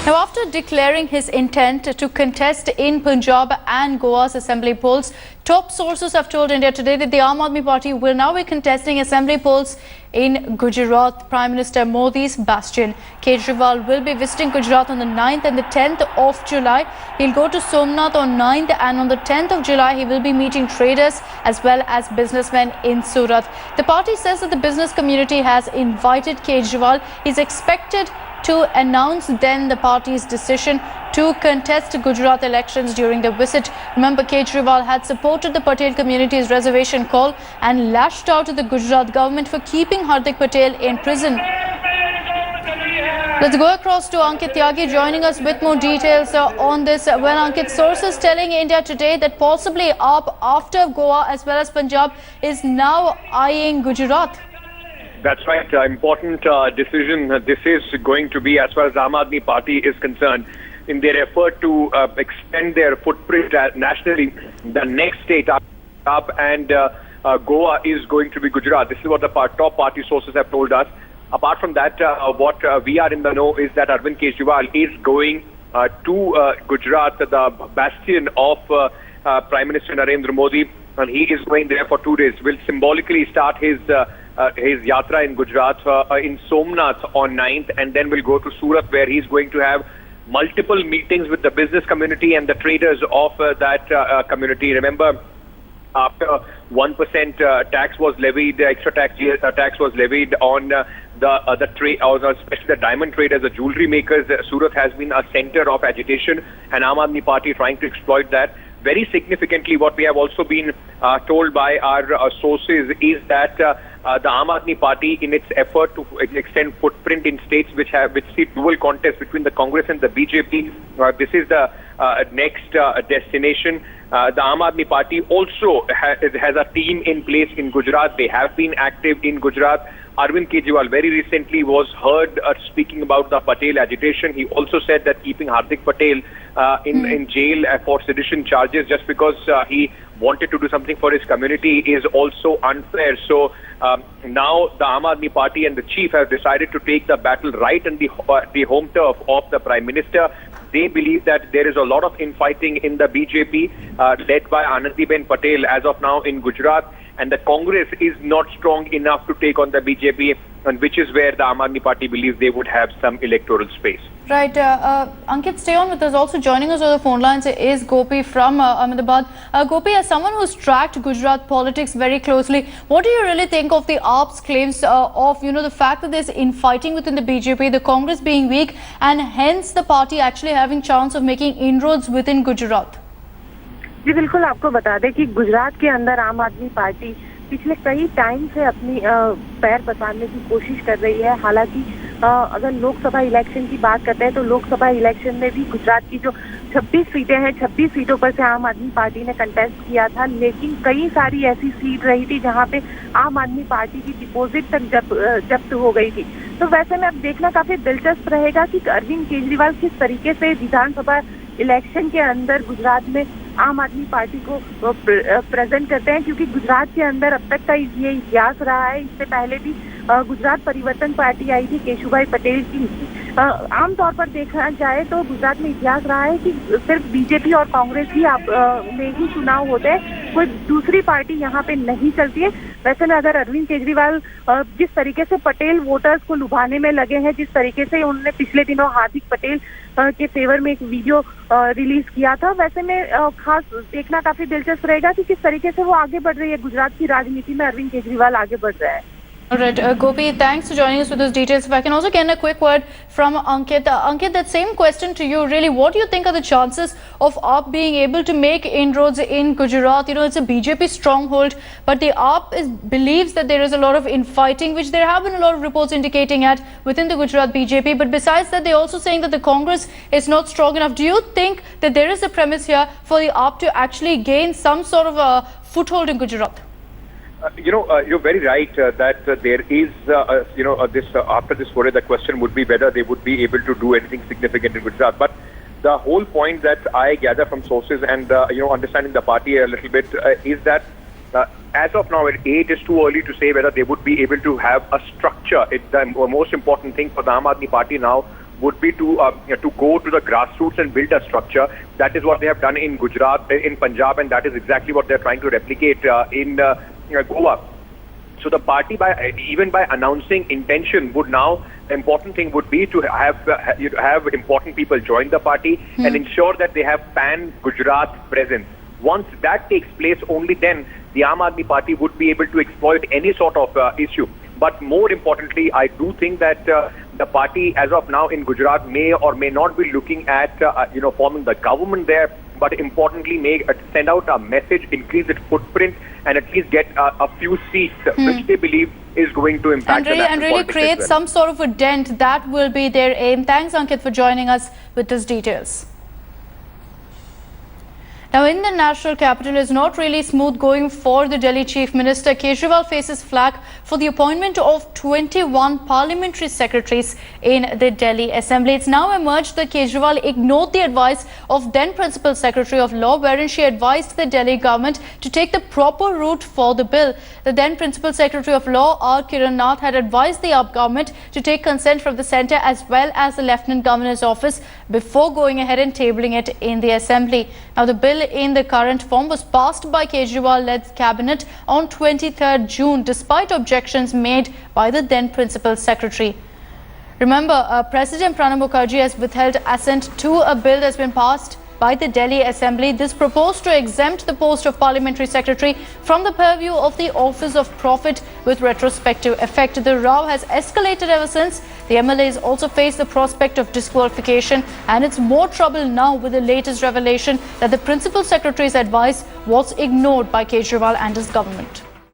Now, after declaring his intent to contest in Punjab and Goa's assembly polls, top sources have told India Today that the Aam Aadmi Party will now be contesting assembly polls in Gujarat, Prime Minister Modi's bastion. Kejriwal will be visiting Gujarat on the 9th and the 10th of July. He'll go to Somnath on 9th, and on the 10th of July he will be meeting traders as well as businessmen in Surat. The party says that the business community has invited Kejriwal. He's expected to announce then the party's decision to contest Gujarat elections during the visit. Remember, Kejriwal had supported the Patel community's reservation call and lashed out at the Gujarat government for keeping Hardik Patel in prison. Let's go across to Ankit Tyagi joining us with more details on this. Well, Ankit, sources telling India Today that possibly AAP after Goa as well as Punjab is now eyeing Gujarat. That's right. Important decision this is going to be as far as Aam Aadmi Party is concerned. In their effort to extend their footprint nationally, the next state up and Goa is going to be Gujarat. This is what the top party sources have told us. Apart from that, what we are in the know is that Arvind Kejriwal is going to Gujarat, the bastion of Prime Minister Narendra Modi, and he is going there for 2 days. Will symbolically start his yatra in Gujarat in Somnath on 9th, and then will go to Surat, where he's going to have multiple meetings with the business community and the traders of that community. Remember, after 1% tax was levied, extra tax was levied on the trade, especially the diamond traders, the jewelry makers. Surat has been a center of agitation, and Aam Aadmi Party trying to exploit that. Very significantly, what we have also been told by our sources is that the Aam Aadmi Party, in its effort to extend footprint in states which see dual contest between the Congress and the BJP, this is the next destination. The Aam Aadmi Party also has a team in place in Gujarat. They have been active in Gujarat. Arvind Kejriwal very recently was heard speaking about the Patel agitation. He also said that keeping Hardik Patel in jail for sedition charges just because he wanted to do something for his community is also unfair. So now the Aam Aadmi Party and the chief have decided to take the battle right in the home turf of the Prime Minister. They believe that there is a lot of infighting in the BJP led by Anandiben Patel as of now in Gujarat, and the Congress is not strong enough to take on the BJP, and which is where the Aam Aadmi Party believes they would have some electoral space. Right. Ankit, stay on with us. Also joining us on the phone lines is Gopi from Ahmedabad. Gopi, as someone who's tracked Gujarat politics very closely, what do you really think of the AAP's claims of, the fact that there's infighting within the BJP, the Congress being weak, and hence the party actually having chance of making inroads within Gujarat? जी बिल्कुल, आपको बता दें कि गुजरात के अंदर आम आदमी party पिछले कई टाइम से अपनी पैर पसारने की कोशिश कर रही है। हालांकि अगर लोकसभा इलेक्शन की बात करते हैं तो लोकसभा इलेक्शन में भी गुजरात की जो 26 सीटें हैं, 26 सीटों पर से आम आदमी पार्टी ने कंटेस्ट किया था, लेकिन कई सारी ऐसी सीट रही थी जहां पे आम आदमी पार्टी की डिपॉजिट तक जब्त हो गई थी। तो वैसे में अब देखना काफी दिलचस्प रहेगा कि अरविंद केजरीवाल किस तरीके से विधानसभा इलेक्शन के अंदर गुजरात में आम आदमी पार्टी को प्रेजेंट करते हैं, क्योंकि गुजरात के अंदर अब तक का ये इतिहास रहा है। इससे पहले भी गुजरात परिवर्तन पार्टी आई थी केशुभाई पटेल की। आमतौर पर देखा जाए तो गुजरात में इतिहास रहा है कि सिर्फ बीजेपी और कांग्रेस ही में ही चुनाव होते हैं, कोई दूसरी पार्टी यहाँ पे नहीं चलती है। वैसे में अगर अरविंद केजरीवाल जिस तरीके से पटेल वोटर्स को लुभाने में लगे हैं, जिस तरीके से उन्होंने पिछले दिनों हार्दिक पटेल के फेवर में एक वीडियो रिलीज किया था, वैसे में खास देखना काफी दिलचस्प रहेगा कि किस तरीके से वो आगे बढ़ रही है गुजरात की राजनीति में, अरविंद केजरीवाल आगे बढ़ रहा है। All right, Gopi, thanks for joining us with those details. If I can also get a quick word from Ankit. Ankit, that same question to you, really, what do you think are the chances of AAP being able to make inroads in Gujarat? It's a BJP stronghold, but the AAP believes that there is a lot of infighting, which there have been a lot of reports indicating at within the Gujarat BJP. But besides that, they're also saying that the Congress is not strong enough. Do you think that there is a premise here for the AAP to actually gain some sort of a foothold in Gujarat? You're very right that there is, after this foray, the question would be whether they would be able to do anything significant in Gujarat. But the whole point that I gather from sources and, understanding the party a little bit is that as of now, it is too early to say whether they would be able to have a structure. The most important thing for the Aam Aadmi Party now would be to go to the grassroots and build a structure. That is what they have done in Gujarat, in Punjab, and that is exactly what they're trying to replicate in Goa. So the party, even by announcing intention, would now, the important thing would be to have important people join the party and ensure that they have pan-Gujarat presence. Once that takes place, only then the Aam Aadmi Party would be able to exploit any sort of issue. But more importantly, I do think that the party, as of now in Gujarat, may or may not be looking at forming the government there, but importantly, may send out a message, increase its footprint, and at least get a few seats, which they believe is going to impact and really create some sort of a dent. That will be their aim. Thanks, Ankit, for joining us with these details. Now, in the national capital, is not really smooth going for the Delhi Chief Minister. Kejriwal faces flack for the appointment of 21 parliamentary secretaries in the Delhi Assembly. It's now emerged that Kejriwal ignored the advice of then Principal Secretary of Law, wherein she advised the Delhi government to take the proper route for the bill. The then Principal Secretary of Law, R. Kiran Nath, had advised the UP government to take consent from the centre as well as the Lieutenant Governor's office before going ahead and tabling it in the Assembly. Now, the bill in the current form was passed by Kejriwal-led cabinet on 23rd June, despite objections made by the then Principal Secretary. Remember, President Pranab Mukherjee has withheld assent to a bill that has been passed by the Delhi Assembly. This proposed to exempt the post of Parliamentary Secretary from the purview of the Office of Profit with retrospective effect. The row has escalated ever since. The MLAs also face the prospect of disqualification, and it's more trouble now with the latest revelation that the Principal Secretary's advice was ignored by Kejriwal and his government.